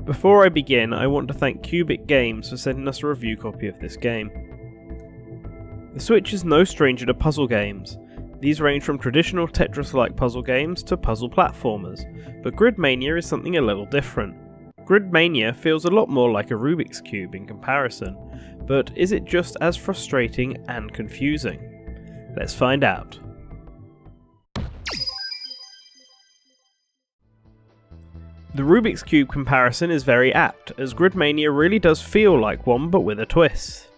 Before I begin, I want to thank Qubic Games for sending us a review copy of this game. The Switch is no stranger to puzzle games. These range from traditional Tetris-like puzzle games to puzzle platformers, but Grid Mania is something a little different. Grid Mania feels a lot more like a Rubik's Cube in comparison, but is it just as frustrating and confusing? Let's find out. The Rubik's Cube comparison is very apt, as Grid Mania really does feel like one but with a twist.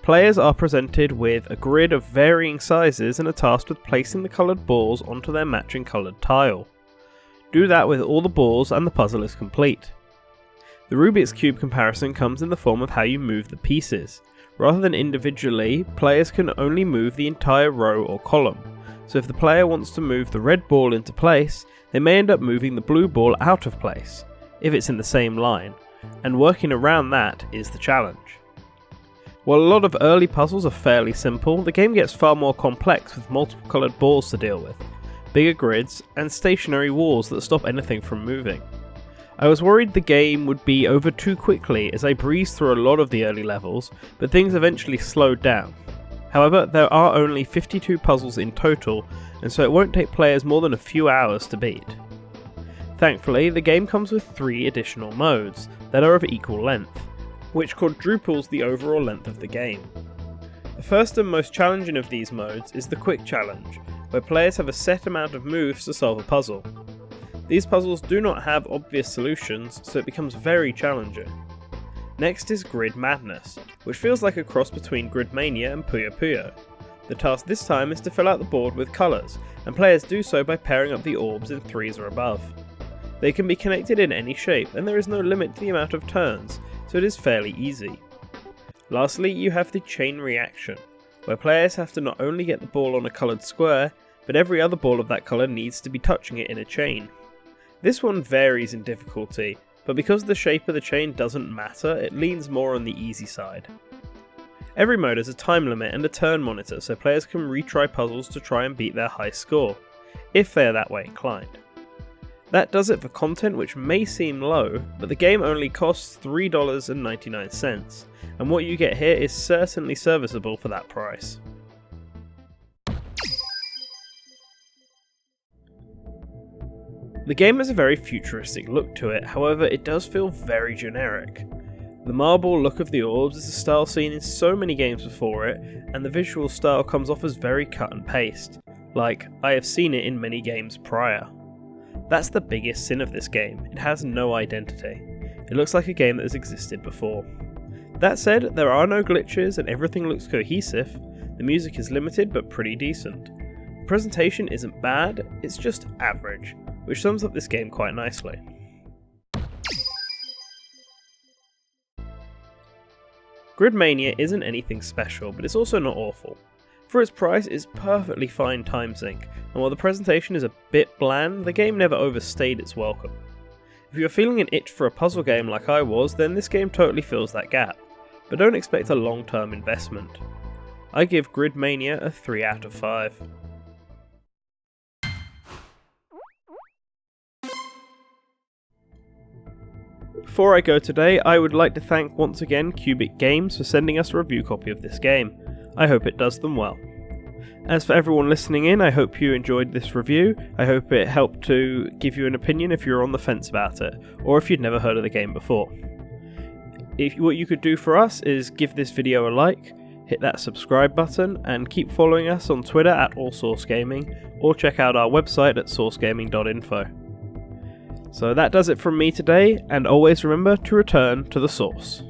Players are presented with a grid of varying sizes and are tasked with placing the coloured balls onto their matching coloured tile. Do that with all the balls and the puzzle is complete. The Rubik's Cube comparison comes in the form of how you move the pieces. Rather than individually, players can only move the entire row or column, so if the player wants to move the red ball into place, they may end up moving the blue ball out of place, if it's in the same line, and working around that is the challenge. While a lot of early puzzles are fairly simple, the game gets far more complex with multiple coloured balls to deal with, bigger grids, and stationary walls that stop anything from moving. I was worried the game would be over too quickly as I breezed through a lot of the early levels, but things eventually slowed down. However, there are only 52 puzzles in total, and so it won't take players more than a few hours to beat. Thankfully, the game comes with 3 additional modes that are of equal length, which quadruples the overall length of the game. The first and most challenging of these modes is the Quick Challenge, where players have a set amount of moves to solve a puzzle. These puzzles do not have obvious solutions, so it becomes very challenging. Next is Grid Madness, which feels like a cross between Grid Mania and Puyo Puyo. The task this time is to fill out the board with colours, and players do so by pairing up the orbs in 3s or above. They can be connected in any shape, and there is no limit to the amount of turns, so it is fairly easy. Lastly, you have the Chain Reaction, where players have to not only get the ball on a coloured square, but every other ball of that colour needs to be touching it in a chain. This one varies in difficulty, but because the shape of the chain doesn't matter, it leans more on the easy side. Every mode has a time limit and a turn monitor, so players can retry puzzles to try and beat their high score, if they are that way inclined. That does it for content which may seem low, but the game only costs $3.99, and what you get here is certainly serviceable for that price. The game has a very futuristic look to it, however it does feel very generic. The marble look of the orbs is a style seen in so many games before it, and the visual style comes off as very cut and paste, like I have seen it in many games prior. That's the biggest sin of this game, it has no identity. It looks like a game that has existed before. That said, there are no glitches and everything looks cohesive, the music is limited but pretty decent. The presentation isn't bad, it's just average, which sums up this game quite nicely. Grid Mania isn't anything special, but it's also not awful. For its price, it's perfectly fine time sink, and while the presentation is a bit bland, the game never overstayed its welcome. If you're feeling an itch for a puzzle game like I was, then this game totally fills that gap, but don't expect a long-term investment. I give Grid Mania a 3 out of 5. Before I go today, I would like to thank once again Qubic Games for sending us a review copy of this game. I hope it does them well. As for everyone listening in, I hope you enjoyed this review. I hope it helped to give you an opinion if you're on the fence about it, or if you'd never heard of the game before. What you could do for us is give this video a like, hit that subscribe button, and keep following us on Twitter at AllSourceGaming, or check out our website at sourcegaming.info. So that does it from me today, and always remember to return to the source.